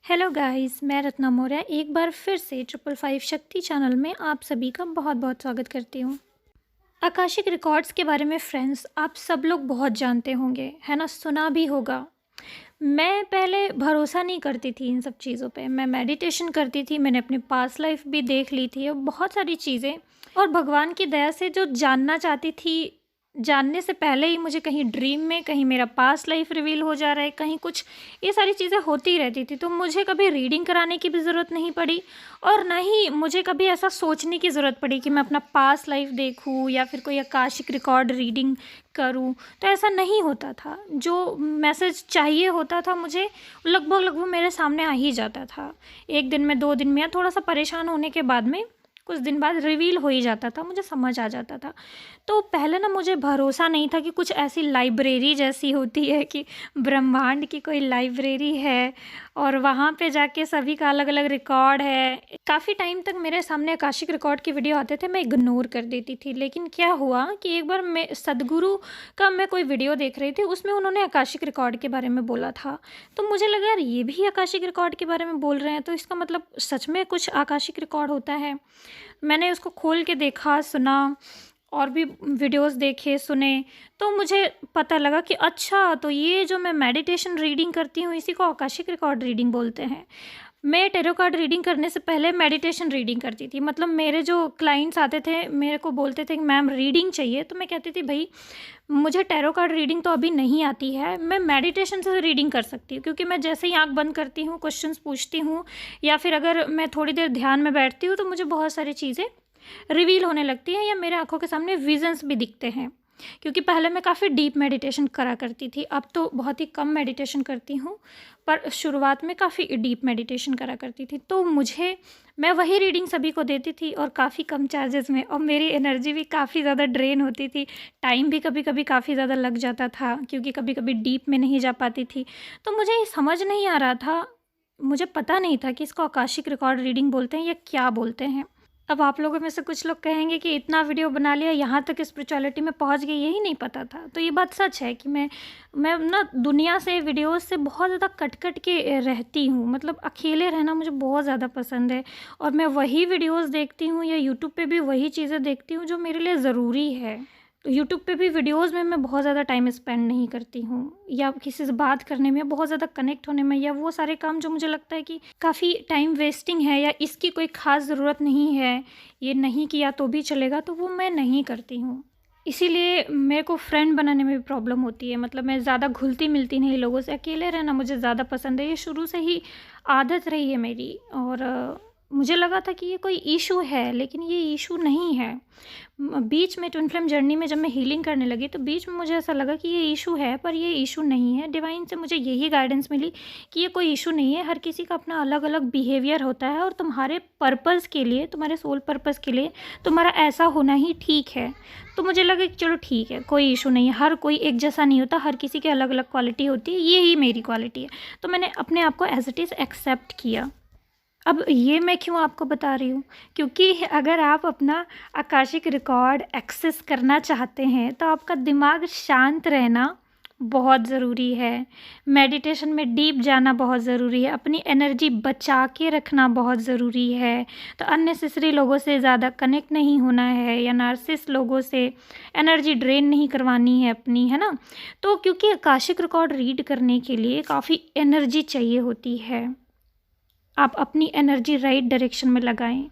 Hello guys, मैं रत्ना मौर्य एक बार फिर से 555 शक्ति चैनल में आप सभी का बहुत बहुत स्वागत करती हूँ। आकाशिक रिकॉर्ड्स के बारे में फ्रेंड्स आप सब लोग बहुत जानते होंगे, है ना, सुना भी होगा। मैं पहले भरोसा नहीं करती थी इन सब चीज़ों पे। मैं मेडिटेशन करती थी, मैंने अपनी पास्ट लाइफ भी देख ली थी और बहुत सारी चीज़ें, और भगवान की दया से जो जानना चाहती थी, जानने से पहले ही मुझे कहीं ड्रीम में कहीं मेरा पास्ट लाइफ रिवील हो जा रहा है, कहीं कुछ, ये सारी चीज़ें होती रहती थी। तो मुझे कभी रीडिंग कराने की भी ज़रूरत नहीं पड़ी और ना ही मुझे कभी ऐसा सोचने की ज़रूरत पड़ी कि मैं अपना पास्ट लाइफ देखूँ या फिर कोई आकाशिक रिकॉर्ड रीडिंग करूँ। तो ऐसा नहीं होता था। जो मैसेज चाहिए होता था मुझे, लगभग लगभग मेरे सामने आ ही जाता था। 1 दिन में, 2 दिन में, या थोड़ा सा परेशान होने के बाद में कुछ दिन बाद रिवील हो ही जाता था, मुझे समझ आ जाता था। तो पहले ना मुझे भरोसा नहीं था कि कुछ ऐसी लाइब्रेरी जैसी होती है कि ब्रह्मांड की कोई लाइब्रेरी है और वहाँ पे जाके सभी का अलग अलग रिकॉर्ड है। काफ़ी टाइम तक मेरे सामने आकाशिक रिकॉर्ड के वीडियो आते थे, मैं इग्नोर कर देती थी। लेकिन क्या हुआ कि एक बार मैं सदगुरु का मैं कोई वीडियो देख रही थी, उसमें उन्होंने आकाशिक रिकॉर्ड के बारे में बोला था। तो मुझे लगा यार ये भी आकाशिक रिकॉर्ड के बारे में बोल रहे हैं, तो इसका मतलब सच में कुछ आकाशिक रिकॉर्ड होता है। मैंने उसको खोल के देखा, सुना और भी वीडियोस देखे, सुने, तो मुझे पता लगा कि अच्छा, तो ये जो मैं मेडिटेशन रीडिंग करती हूँ इसी को आकाशिक रिकॉर्ड रीडिंग बोलते हैं। मैं टैरो कार्ड रीडिंग करने से पहले मेडिटेशन रीडिंग करती थी। मतलब मेरे जो क्लाइंट्स आते थे मेरे को बोलते थे कि मैम रीडिंग चाहिए, तो मैं कहती थी भाई मुझे टैरो कार्ड रीडिंग तो अभी नहीं आती है, मैं मेडिटेशन से रीडिंग कर सकती हूँ। क्योंकि मैं जैसे ही आँख बंद करती हूँ, क्वेश्चंस पूछती हूँ, या फिर अगर मैं थोड़ी देर ध्यान में बैठती हूँ तो मुझे बहुत सारी चीज़ें रिवील होने लगती हैं या मेरे आँखों के सामने विजन्स भी दिखते हैं। क्योंकि पहले मैं काफ़ी डीप मेडिटेशन करा करती थी, अब तो बहुत ही कम मेडिटेशन करती हूँ, पर शुरुआत में काफ़ी डीप मेडिटेशन करा करती थी। तो मैं वही रीडिंग सभी को देती थी और काफ़ी कम चार्जेस में, और मेरी एनर्जी भी काफ़ी ज़्यादा ड्रेन होती थी। टाइम भी कभी कभी काफ़ी ज़्यादा लग जाता था क्योंकि कभी कभी डीप में नहीं जा पाती थी। तो मुझे ये समझ नहीं आ रहा था, मुझे पता नहीं था कि इसको आकाशिक रिकॉर्ड रीडिंग बोलते हैं या क्या बोलते हैं। अब आप लोगों में से कुछ लोग कहेंगे कि इतना वीडियो बना लिया, यहाँ तक स्पिरिचुअलिटी में पहुँच गई, यही नहीं पता था। तो ये बात सच है कि मैं ना दुनिया से, वीडियोस से बहुत ज़्यादा कट कट के रहती हूँ। मतलब अकेले रहना मुझे बहुत ज़्यादा पसंद है और मैं वही वीडियोस देखती हूँ या यूट्यूब पे भी वही चीज़ें देखती हूँ जो मेरे लिए ज़रूरी है। तो यूट्यूब पे भी वीडियोज़ में मैं बहुत ज़्यादा टाइम स्पेंड नहीं करती हूँ, या किसी से बात करने में, बहुत ज़्यादा कनेक्ट होने में, या वो सारे काम जो मुझे लगता है कि काफ़ी टाइम वेस्टिंग है या इसकी कोई ख़ास ज़रूरत नहीं है, ये नहीं किया तो भी चलेगा, तो वो मैं नहीं करती हूँ। इसीलिए मेरे को फ्रेंड बनाने में भी प्रॉब्लम होती है। मतलब मैं ज़्यादा घुलती मिलती नहीं लोगों से, अकेले रहना मुझे ज़्यादा पसंद है। ये शुरू से ही आदत रही है मेरी, और मुझे लगा था कि ये कोई इशू है, लेकिन ये इशू नहीं है। बीच में ट्विन फ्लेम जर्नी में जब मैं हीलिंग करने लगी तो बीच में मुझे ऐसा लगा कि ये इशू है, पर ये इशू नहीं है। डिवाइन से मुझे यही गाइडेंस मिली कि ये कोई इशू नहीं है। हर किसी का अपना अलग अलग बिहेवियर होता है और तुम्हारे पर्पज़ के लिए, तुम्हारे सोल पर्पज़ के लिए तुम्हारा ऐसा होना ही ठीक है। तो मुझे लगा कि चलो ठीक है, कोई इशू नहीं है। हर कोई एक जैसा नहीं होता, हर किसी की अलग अलग क्वालिटी होती है, यही मेरी क्वालिटी है। तो मैंने अपने आप को एज इट इज़ एक्सेप्ट किया। अब ये मैं क्यों आपको बता रही हूँ, क्योंकि अगर आप अपना आकाशिक रिकॉर्ड एक्सेस करना चाहते हैं तो आपका दिमाग शांत रहना बहुत ज़रूरी है। मेडिटेशन में डीप जाना बहुत ज़रूरी है। अपनी एनर्जी बचा के रखना बहुत ज़रूरी है। तो अननेसेसरी लोगों से ज़्यादा कनेक्ट नहीं होना है, या नार्सिसिस्ट लोगों से एनर्जी ड्रेन नहीं करवानी है अपनी, है ना। तो क्योंकि आकाशिक रिकॉर्ड रीड करने के लिए काफ़ी एनर्जी चाहिए होती है। आप अपनी एनर्जी राइट डायरेक्शन में लगाएं।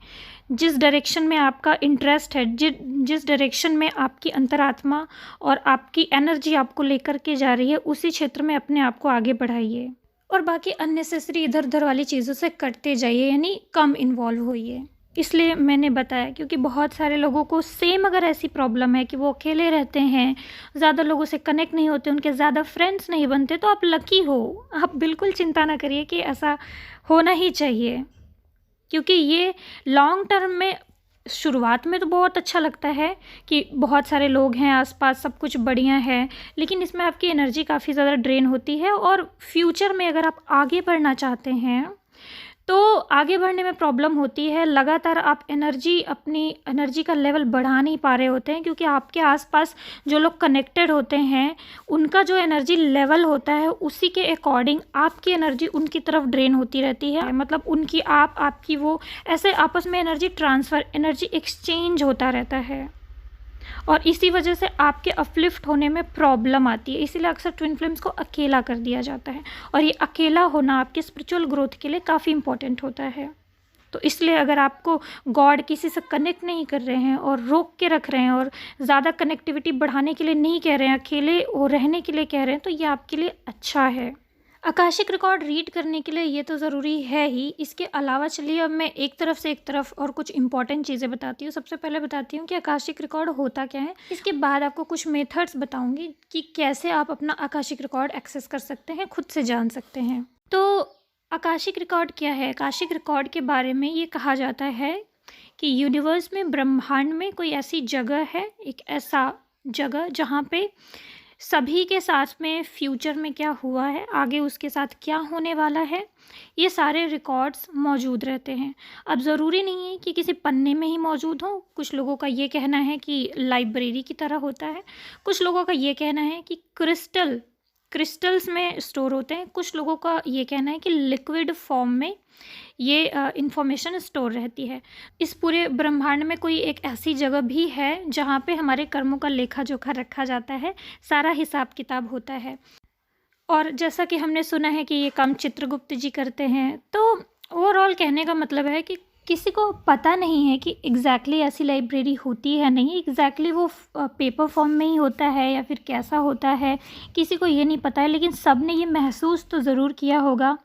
जिस डायरेक्शन में आपका इंटरेस्ट है, जिस डायरेक्शन में आपकी अंतरात्मा और आपकी एनर्जी आपको लेकर के जा रही है, उसी क्षेत्र में अपने आप को आगे बढ़ाइए और बाकी अननेसेसरी इधर उधर वाली चीज़ों से कटते जाइए, यानी कम इन्वॉल्व होइए। इसलिए मैंने बताया, क्योंकि बहुत सारे लोगों को सेम अगर ऐसी प्रॉब्लम है कि वो अकेले रहते हैं, ज़्यादा लोगों से कनेक्ट नहीं होते, उनके ज़्यादा फ्रेंड्स नहीं बनते, तो आप लकी हो। आप बिल्कुल चिंता ना करिए कि ऐसा होना ही चाहिए, क्योंकि ये लॉन्ग टर्म में, शुरुआत में तो बहुत अच्छा लगता है कि बहुत सारे लोग हैं आसपास, सब कुछ बढ़िया है, लेकिन इसमें आपकी एनर्जी काफ़ी ज़्यादा ड्रेन होती है। और फ्यूचर में अगर आप आगे बढ़ना चाहते हैं तो आगे बढ़ने में प्रॉब्लम होती है। लगातार आप अपनी एनर्जी का लेवल बढ़ा नहीं पा रहे होते हैं, क्योंकि आपके आसपास जो लोग कनेक्टेड होते हैं उनका जो एनर्जी लेवल होता है उसी के अकॉर्डिंग आपकी एनर्जी उनकी तरफ ड्रेन होती रहती है। मतलब आपकी वो ऐसे आपस में एनर्जी एक्सचेंज होता रहता है, और इसी वजह से आपके अपलिफ्ट होने में प्रॉब्लम आती है। इसीलिए अक्सर ट्विन फ्लेम्स को अकेला कर दिया जाता है, और ये अकेला होना आपके स्पिरिचुअल ग्रोथ के लिए काफ़ी इंपॉर्टेंट होता है। तो इसलिए अगर आपको गॉड किसी से कनेक्ट नहीं कर रहे हैं और रोक के रख रहे हैं और ज़्यादा कनेक्टिविटी बढ़ाने के लिए नहीं कह रहे हैं, अकेले और रहने के लिए कह रहे हैं, तो ये आपके लिए अच्छा है। आकाशिक रिकॉर्ड रीड करने के लिए ये तो ज़रूरी है ही। इसके अलावा चलिए अब मैं एक तरफ और कुछ इंपॉर्टेंट चीज़ें बताती हूँ। सबसे पहले बताती हूँ कि आकाशिक रिकॉर्ड होता क्या है। इसके बाद आपको कुछ मेथड्स बताऊँगी कि कैसे आप अपना आकाशिक रिकॉर्ड एक्सेस कर सकते हैं, खुद से जान सकते हैं। तो आकाशिक रिकॉर्ड क्या है? आकाशिक रिकॉर्ड के बारे में ये कहा जाता है कि यूनिवर्स में, ब्रह्मांड में कोई ऐसी जगह है, एक ऐसा जगह जहाँ पे सभी के साथ में फ्यूचर में क्या हुआ है, आगे उसके साथ क्या होने वाला है, ये सारे रिकॉर्ड्स मौजूद रहते हैं। अब ज़रूरी नहीं है कि किसी पन्ने में ही मौजूद हो। कुछ लोगों का ये कहना है कि लाइब्रेरी की तरह होता है, कुछ लोगों का ये कहना है कि क्रिस्टल्स में स्टोर होते हैं, कुछ लोगों का ये कहना है कि लिक्विड फॉर्म में ये इंफॉर्मेशन स्टोर रहती है। इस पूरे ब्रह्मांड में कोई एक ऐसी जगह भी है जहाँ पे हमारे कर्मों का लेखा जोखा रखा जाता है, सारा हिसाब किताब होता है। और जैसा कि हमने सुना है कि ये काम चित्रगुप्त जी करते हैं, तो ओवरऑल कहने का मतलब है कि किसी को पता नहीं है कि एग्जैक्टली ऐसी लाइब्रेरी होती है नहीं, एग्जैक्टली वो पेपर फॉर्म में ही होता है या फिर कैसा होता है, किसी को ये नहीं पता है। लेकिन सब ने ये महसूस तो ज़रूर किया होगा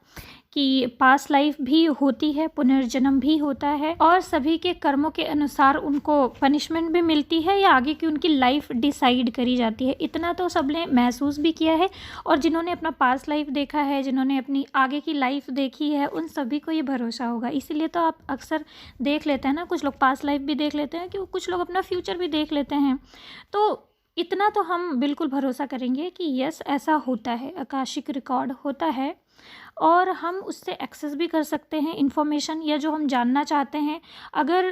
कि पास्ट लाइफ भी होती है, पुनर्जन्म भी होता है, और सभी के कर्मों के अनुसार उनको पनिशमेंट भी मिलती है या आगे की उनकी लाइफ डिसाइड करी जाती है। इतना तो सब ने महसूस भी किया है, और जिन्होंने अपना पास्ट लाइफ देखा है, जिन्होंने अपनी आगे की लाइफ देखी है, उन सभी को ये भरोसा होगा। इसीलिए तो आप अक्सर देख लेते हैं ना, कुछ लोग पास्ट लाइफ भी देख लेते हैं, कि कुछ लोग अपना फ्यूचर भी देख लेते हैं। तो इतना तो हम बिल्कुल भरोसा करेंगे कि यस, ऐसा होता है, आकाशिक रिकॉर्ड होता है, और हम उससे एक्सेस भी कर सकते हैं इन्फॉर्मेशन, या जो हम जानना चाहते हैं। अगर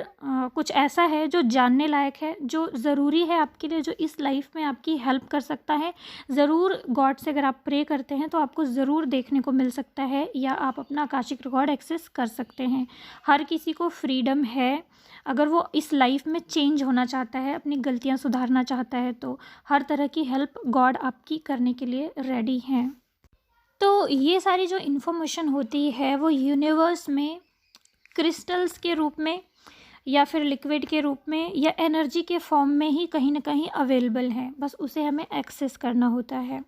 कुछ ऐसा है जो जानने लायक है, जो ज़रूरी है आपके लिए, जो इस लाइफ में आपकी हेल्प कर सकता है, ज़रूर गॉड से अगर आप प्रे करते हैं तो आपको ज़रूर देखने को मिल सकता है, या आप अपना आकाशिक रिकॉर्ड एक्सेस कर सकते हैं। हर किसी को फ्रीडम है, अगर वो इस लाइफ में चेंज होना चाहता है, अपनी गलतियाँ सुधारना चाहता है, तो हर तरह की हेल्प गॉड आपकी करने के लिए रेडी हैं। तो ये सारी जो इन्फॉर्मेशन होती है वो यूनिवर्स में क्रिस्टल्स के रूप में, या फिर लिक्विड के रूप में, या एनर्जी के फॉर्म में ही कहीं ना कहीं अवेलेबल है। बस उसे हमें एक्सेस करना होता है।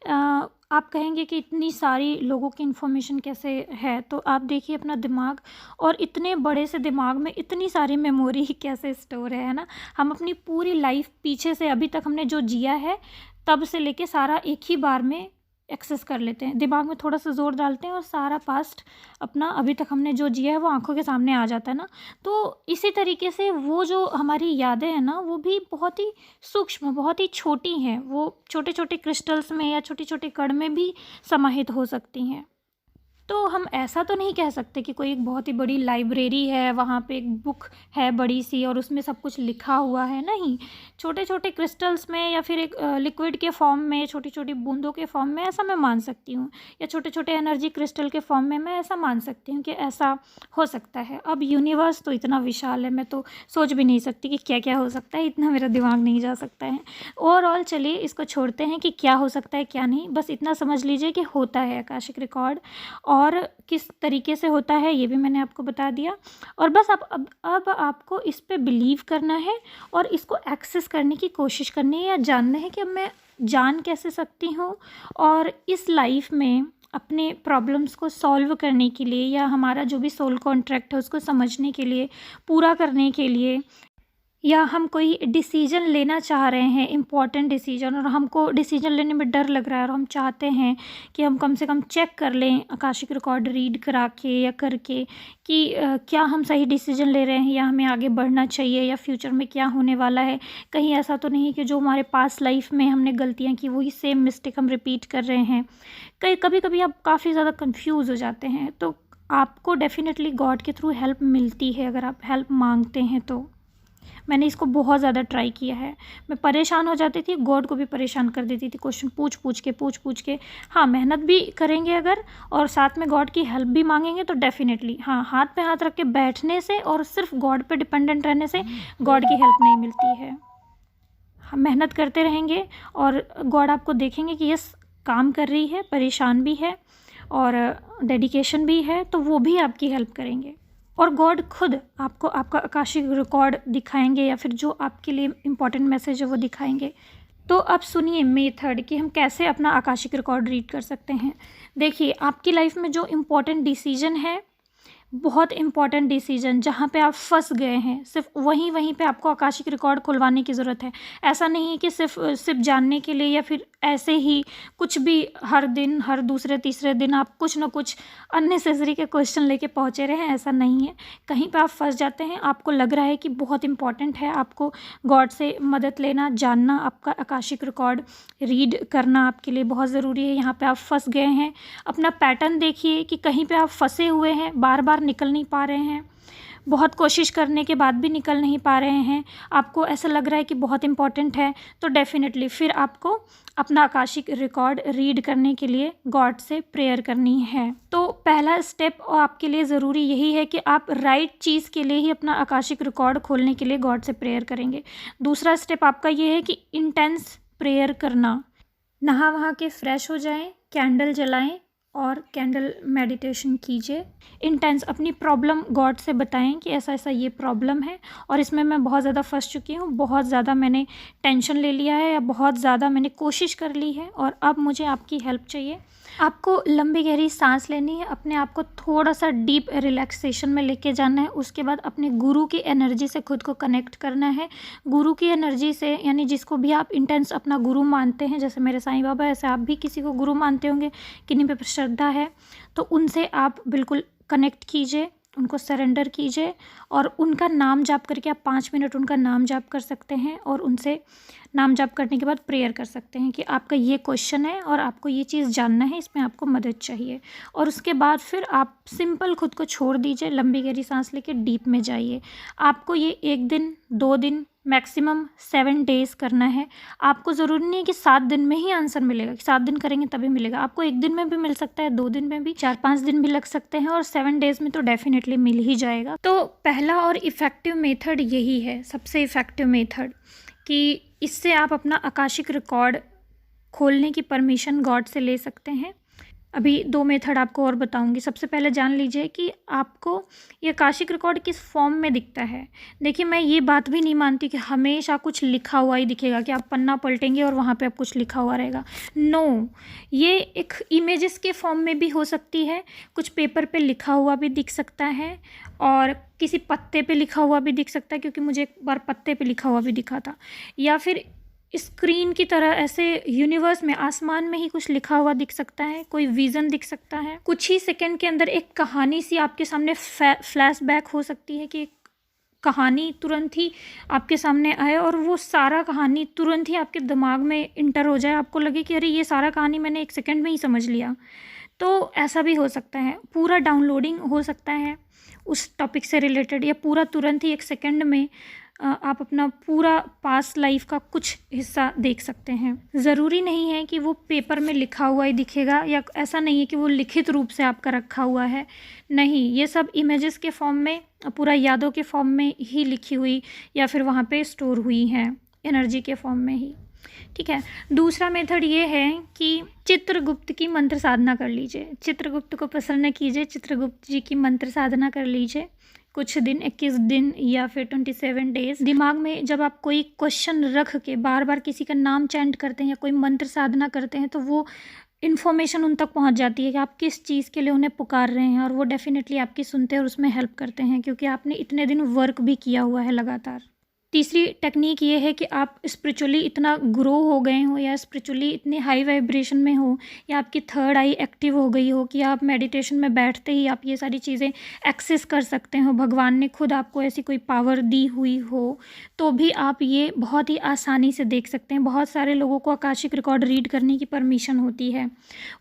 आप कहेंगे कि इतनी सारी लोगों की इन्फॉर्मेशन कैसे है, तो आप देखिए अपना दिमाग, और इतने बड़े से दिमाग में इतनी सारी मेमोरी कैसे स्टोर है ना। हम अपनी पूरी लाइफ पीछे से अभी तक हमने जो जिया है, तब से लेके सारा एक ही बार में एक्सेस कर लेते हैं। दिमाग में थोड़ा सा ज़ोर डालते हैं और सारा पास्ट अपना अभी तक हमने जो जिया है वो आंखों के सामने आ जाता है ना। तो इसी तरीके से वो जो हमारी यादें हैं ना, वो भी बहुत ही सूक्ष्म, बहुत ही छोटी हैं। वो छोटे छोटे क्रिस्टल्स में या छोटे छोटे कण में भी समाहित हो सकती हैं। तो हम ऐसा तो नहीं कह सकते कि कोई एक बहुत ही बड़ी लाइब्रेरी है, वहाँ पे एक बुक है बड़ी सी और उसमें सब कुछ लिखा हुआ है। नहीं, छोटे छोटे क्रिस्टल्स में, या फिर एक लिक्विड के फॉर्म में, छोटी छोटी बूंदों के फॉर्म में, ऐसा मैं मान सकती हूँ। या छोटे छोटे एनर्जी क्रिस्टल के फॉर्म में मैं ऐसा मान सकती हूँ कि ऐसा हो सकता है। अब यूनिवर्स तो इतना विशाल है, मैं तो सोच भी नहीं सकती कि क्या क्या हो सकता है, इतना मेरा दिमाग नहीं जा सकता है। ओवरऑल चलिए इसको छोड़ते हैं कि क्या हो सकता है क्या नहीं, बस इतना समझ लीजिए कि होता है आकाशिक रिकॉर्ड, और किस तरीके से होता है ये भी मैंने आपको बता दिया। और बस अब आपको इस पे बिलीव करना है और इसको एक्सेस करने की कोशिश करनी है, या जानना है कि अब मैं जान कैसे सकती हूँ, और इस लाइफ में अपने प्रॉब्लम्स को सॉल्व करने के लिए, या हमारा जो भी सोल कॉन्ट्रैक्ट है उसको समझने के लिए, पूरा करने के लिए, या हम कोई डिसीजन लेना चाह रहे हैं, इम्पॉर्टेंट डिसीजन, और हमको डिसीजन लेने में डर लग रहा है, और हम चाहते हैं कि हम कम से कम चेक कर लें आकाशिक रिकॉर्ड रीड करा के या करके कि क्या हम सही डिसीजन ले रहे हैं, या हमें आगे बढ़ना चाहिए, या फ्यूचर में क्या होने वाला है। कहीं ऐसा तो नहीं कि जो हमारे पास लाइफ में हमने गलतियाँ की वही सेम मिस्टेक हम रिपीट कर रहे हैं। कभी कभी आप काफ़ी ज़्यादा कन्फ्यूज़ हो जाते हैं। तो आपको डेफ़िनेटली गॉड के थ्रू हेल्प मिलती है अगर आप हेल्प मांगते हैं तो। मैंने इसको बहुत ज़्यादा ट्राई किया है। मैं परेशान हो जाती थी, गॉड को भी परेशान कर देती थी क्वेश्चन पूछ के। हाँ, मेहनत भी करेंगे अगर और साथ में गॉड की हेल्प भी मांगेंगे तो डेफ़िनेटली हाँ, हाथ पे हाथ रख के बैठने से और सिर्फ गॉड पे डिपेंडेंट रहने से गॉड की हेल्प नहीं मिलती है। हम मेहनत करते रहेंगे और गॉड आपको देखेंगे कि यस, काम कर रही है, परेशान भी है और डेडिकेशन भी है, तो वो भी आपकी हेल्प करेंगे। और गॉड खुद आपको आपका आकाशिक रिकॉर्ड दिखाएंगे या फिर जो आपके लिए इम्पोर्टेंट मैसेज है वो दिखाएंगे। तो अब सुनिए मेथड कि हम कैसे अपना आकाशिक रिकॉर्ड रीड कर सकते हैं। देखिए, आपकी लाइफ में जो इम्पोर्टेंट डिसीजन है, बहुत इम्पॉर्टेंट डिसीजन जहाँ पे आप फंस गए हैं, सिर्फ वहीं पे आपको आकाशिक रिकॉर्ड खुलवाने की ज़रूरत है। ऐसा नहीं है कि सिर्फ जानने के लिए या फिर ऐसे ही कुछ भी हर दिन, हर दूसरे तीसरे दिन आप कुछ ना कुछ अननेसेसरी के क्वेश्चन लेके पहुँचे रहे हैं, ऐसा नहीं है। कहीं पे आप फंस जाते हैं, आपको लग रहा है कि बहुत इंपॉर्टेंट है आपको गॉड से मदद लेना, जानना, आपका आकाशिक रिकॉर्ड रीड करना आपके लिए बहुत ज़रूरी है। यहाँ पे आप फंस गए हैं, अपना पैटर्न देखिए कि कहीं पे आप फंसे हुए हैं, बार बार निकल नहीं पा रहे हैं, बहुत कोशिश करने के बाद भी निकल नहीं पा रहे हैं, आपको ऐसा लग रहा है कि बहुत इम्पॉर्टेंट है, तो डेफ़िनेटली फिर आपको अपना आकाशिक रिकॉर्ड रीड करने के लिए गॉड से प्रेयर करनी है। तो पहला स्टेप आपके लिए ज़रूरी यही है कि आप राइट चीज़ के लिए ही अपना आकाशिक रिकॉर्ड खोलने के लिए गॉड से प्रेयर करेंगे। दूसरा स्टेप आपका ये है कि इंटेंस प्रेयर करना। नहा वहा के फ्रेश हो जाएं, कैंडल जलाएं और कैंडल मेडिटेशन कीजिए। इंटेंस अपनी प्रॉब्लम गॉड से बताएं कि ऐसा ऐसा ये प्रॉब्लम है और इसमें मैं बहुत ज़्यादा फंस चुकी हूँ, बहुत ज़्यादा मैंने टेंशन ले लिया है या बहुत ज़्यादा मैंने कोशिश कर ली है और अब मुझे आपकी हेल्प चाहिए। आपको लंबी गहरी सांस लेनी है, अपने आप को थोड़ा सा डीप रिलैक्सेशन में लेके जाना है। उसके बाद अपने गुरु की एनर्जी से खुद को कनेक्ट करना है। गुरु की एनर्जी से, यानी जिसको भी आप इंटेंस अपना गुरु मानते हैं, जैसे मेरे साईं बाबा, ऐसे आप भी किसी को गुरु मानते होंगे, किन्हीं पे श्रद्धा है, तो उनसे आप बिल्कुल कनेक्ट कीजिए, उनको सरेंडर कीजिए और उनका नाम जाप करके आप 5 मिनट उनका नाम जाप कर सकते हैं और उनसे नाम जाप करने के बाद प्रेयर कर सकते हैं कि आपका ये क्वेश्चन है और आपको ये चीज़ जानना है, इसमें आपको मदद चाहिए। और उसके बाद फिर आप सिंपल खुद को छोड़ दीजिए, लंबी गहरी सांस लेके डीप में जाइए। आपको ये 1 दिन, 2 दिन, मैक्सिमम 7 डेज़ करना है। आपको ज़रूरी नहीं है कि 7 दिन में ही आंसर मिलेगा, कि 7 दिन करेंगे तभी मिलेगा। आपको 1 दिन में भी मिल सकता है, 2 दिन में भी, 4-5 दिन भी लग सकते हैं और 7 डेज़ में तो डेफिनेटली मिल ही जाएगा। तो पहला और इफ़ेक्टिव मेथड यही है, सबसे इफ़ेक्टिव मेथड, कि इससे आप अपना आकाशिक रिकॉर्ड खोलने की परमिशन गॉड से ले सकते हैं। अभी 2 मेथड आपको और बताऊंगी। सबसे पहले जान लीजिए कि आपको ये आकाशिक रिकॉर्ड किस फॉर्म में दिखता है। देखिए, मैं ये बात भी नहीं मानती कि हमेशा कुछ लिखा हुआ ही दिखेगा, कि आप पन्ना पलटेंगे और वहाँ पे आप कुछ लिखा हुआ रहेगा। नो, ये एक इमेजेस के फॉर्म में भी हो सकती है, कुछ पेपर पे लिखा हुआ भी दिख सकता है और किसी पत्ते पे लिखा हुआ भी दिख सकता है, क्योंकि मुझे एक बार पत्ते पे लिखा हुआ भी दिखा था, या फिर स्क्रीन की तरह ऐसे यूनिवर्स में, आसमान में ही कुछ लिखा हुआ दिख सकता है, कोई विज़न दिख सकता है। कुछ ही सेकंड के अंदर एक कहानी सी आपके सामने फ्लैशबैक हो सकती है, कि एक कहानी तुरंत ही आपके सामने आए और वो सारा कहानी तुरंत ही आपके दिमाग में इंटर हो जाए, आपको लगे कि अरे ये सारा कहानी मैंने 1 सेकंड में ही समझ लिया। तो ऐसा भी हो सकता है। पूरा डाउनलोडिंग हो सकता है उस टॉपिक से रिलेटेड, या पूरा तुरंत ही 1 सेकंड में आप अपना पूरा पास्ट लाइफ का कुछ हिस्सा देख सकते हैं। ज़रूरी नहीं है कि वो पेपर में लिखा हुआ ही दिखेगा, या ऐसा नहीं है कि वो लिखित रूप से आपका रखा हुआ है। नहीं, ये सब इमेजेस के फॉर्म में, पूरा यादों के फॉर्म में ही लिखी हुई या फिर वहाँ पे स्टोर हुई हैं, एनर्जी के फॉर्म में ही। ठीक है। दूसरा मेथड ये है कि चित्रगुप्त की मंत्र साधना कर लीजिए। चित्रगुप्त को प्रसन्न कीजिए, चित्रगुप्त जी की मंत्र साधना कर लीजिए कुछ दिन, 21 दिन या फिर 27 डेज। दिमाग में जब आप कोई क्वेश्चन रख के बार बार किसी का नाम चैंट करते हैं या कोई मंत्र साधना करते हैं, तो वो इन्फॉर्मेशन उन तक पहुंच जाती है कि आप किस चीज़ के लिए उन्हें पुकार रहे हैं, और वो डेफिनेटली आपकी सुनते हैं और उसमें हेल्प करते हैं, क्योंकि आपने इतने दिन वर्क भी किया हुआ है लगातार। तीसरी टेक्निक ये है कि आप स्पिरिचुअली इतना ग्रो हो गए हो या स्पिरिचुअली इतने हाई वाइब्रेशन में हो या आपकी थर्ड आई एक्टिव हो गई हो कि आप मेडिटेशन में बैठते ही आप ये सारी चीज़ें एक्सेस कर सकते हो, भगवान ने खुद आपको ऐसी कोई पावर दी हुई हो, तो भी आप ये बहुत ही आसानी से देख सकते हैं। बहुत सारे लोगों को आकाशिक रिकॉर्ड रीड करने की परमिशन होती है।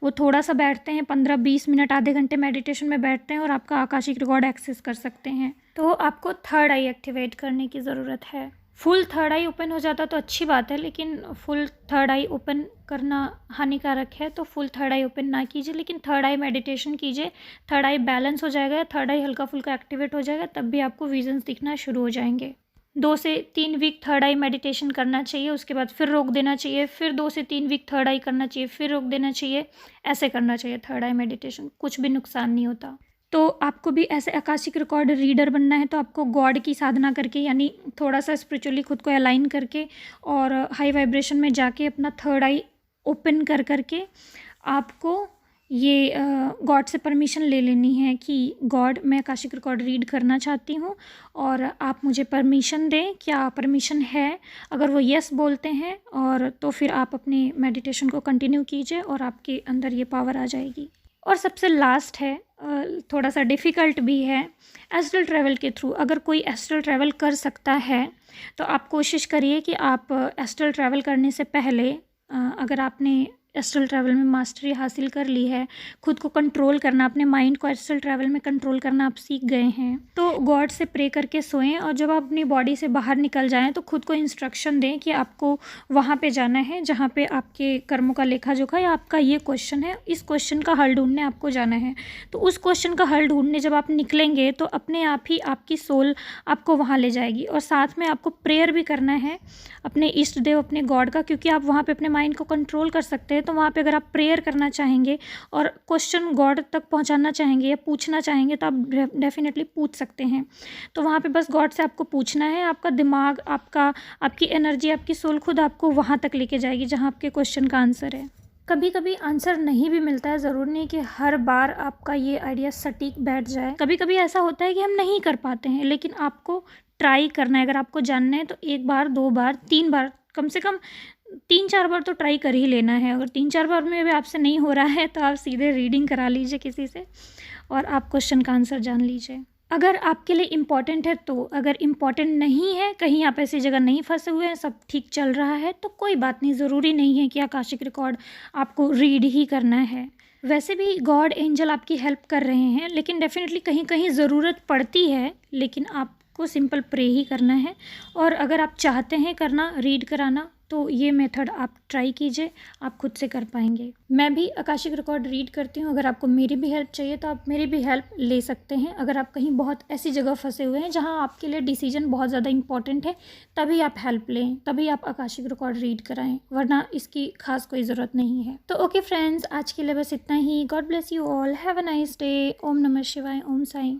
वो थोड़ा सा बैठते हैं, 15-20 मिनट, आधे घंटे मेडिटेशन में बैठते हैं और आपका आकाशिक रिकॉर्ड एक्सेस कर सकते हैं। तो आपको थर्ड आई एक्टिवेट करने की ज़रूरत है। फुल थर्ड आई ओपन हो जाता तो अच्छी बात है, लेकिन फुल थर्ड आई ओपन करना हानिकारक है, तो फुल थर्ड आई ओपन ना कीजिए, लेकिन थर्ड आई मेडिटेशन कीजिए। थर्ड आई बैलेंस हो जाएगा, थर्ड आई हल्का फुल्का एक्टिवेट हो जाएगा, तब भी आपको विजन्स दिखना शुरू हो जाएंगे। 2 से 3 वीक थर्ड आई मेडिटेशन करना चाहिए, उसके बाद फिर रोक देना चाहिए, फिर 2 से 3 वीक थर्ड आई करना चाहिए, फिर रोक देना चाहिए। ऐसे करना चाहिए थर्ड आई मेडिटेशन, कुछ भी नुकसान नहीं होता। तो आपको भी ऐसे आकाशिक रिकॉर्ड रीडर बनना है तो आपको गॉड की साधना करके, यानी थोड़ा सा स्पिरिचुअली खुद को अलाइन करके और हाई वाइब्रेशन में जाके अपना थर्ड आई ओपन कर करके आपको ये गॉड से परमिशन ले लेनी है कि गॉड, मैं आकाशिक रिकॉर्ड रीड करना चाहती हूँ और आप मुझे परमिशन दें। क्या परमिशन है? अगर वो यस बोलते हैं और तो फिर आप अपनी मेडिटेशन को कंटिन्यू कीजिए और आपके अंदर ये पावर आ जाएगी। और सबसे लास्ट है, थोड़ा सा डिफ़िकल्ट भी है, एस्ट्रल ट्रैवल के थ्रू। अगर कोई एस्ट्रल ट्रैवल कर सकता है तो आप कोशिश करिए कि आप एस्ट्रल ट्रैवल करने से पहले, अगर आपने एस्ट्रल ट्रैवल में मास्टरी हासिल कर ली है, खुद को कंट्रोल करना, अपने माइंड को एस्ट्रल ट्रैवल में कंट्रोल करना आप सीख गए हैं, तो गॉड से प्रे करके सोएं और जब आप अपनी बॉडी से बाहर निकल जाएं तो खुद को इंस्ट्रक्शन दें कि आपको वहाँ पे जाना है जहाँ पे आपके कर्मों का लेखा जोखा या आपका ये क्वेश्चन है, इस क्वेश्चन का हल ढूंढने आपको जाना है। तो उस क्वेश्चन का हल ढूंढने जब आप निकलेंगे तो अपने आप ही आपकी सोल आपको वहाँ ले जाएगी। और साथ में आपको प्रेयर भी करना है अपने इष्ट देव, अपने गॉड का, क्योंकि आप वहाँ पे अपने माइंड को कंट्रोल कर सकते हैं। तो वहाँ पे अगर आप प्रेयर करना चाहेंगे और क्वेश्चन गॉड तक पहुँचाना चाहेंगे या पूछना चाहेंगे तो आप डेफिनेटली पूछ सकते हैं। तो वहाँ पे बस गॉड से आपको पूछना है, आपका दिमाग, आपकी एनर्जी, आपकी सोल खुद आपको वहाँ तक लेके जाएगी जहाँ आपके क्वेश्चन का आंसर है। कभी कभी आंसर नहीं भी मिलता है, ज़रूर नहीं कि हर बार आपका ये आइडिया सटीक बैठ जाए। कभी कभी ऐसा होता है कि हम नहीं कर पाते हैं, लेकिन आपको ट्राई करना है। अगर आपको जानना है तो 1 बार, 2 बार, 3 बार, कम से कम 3-4 बार तो ट्राई कर ही लेना है। अगर 3-4 बार में भी आपसे नहीं हो रहा है तो आप सीधे रीडिंग करा लीजिए किसी से और आप क्वेश्चन का आंसर जान लीजिए। अगर आपके लिए इम्पॉर्टेंट है तो, अगर इम्पॉर्टेंट नहीं है, कहीं आप ऐसी जगह नहीं फंसे हुए हैं, सब ठीक चल रहा है, तो कोई बात नहीं, ज़रूरी नहीं है कि आकाशिक रिकॉर्ड आपको रीड ही करना है। वैसे भी गॉड एंजल आपकी हेल्प कर रहे हैं, लेकिन डेफिनेटली कहीं कहीं ज़रूरत पड़ती है, लेकिन आपको सिंपल प्रे ही करना है। और अगर आप चाहते हैं करना, रीड कराना, तो ये मेथड आप ट्राई कीजिए, आप खुद से कर पाएंगे। मैं भी आकाशिक रिकॉर्ड रीड करती हूँ, अगर आपको मेरी भी हेल्प चाहिए तो आप मेरी भी हेल्प ले सकते हैं। अगर आप कहीं बहुत ऐसी जगह फंसे हुए हैं जहाँ आपके लिए डिसीजन बहुत ज़्यादा इंपॉर्टेंट है, तभी आप हेल्प लें, तभी आप आकाशिक रिकॉर्ड रीड कराएं, वरना इसकी खास कोई ज़रूरत नहीं है। तो ओके फ्रेंड्स, आज के लिए बस इतना ही। God bless you all, have a nice day. ओम नमः शिवाय, ओम साईं।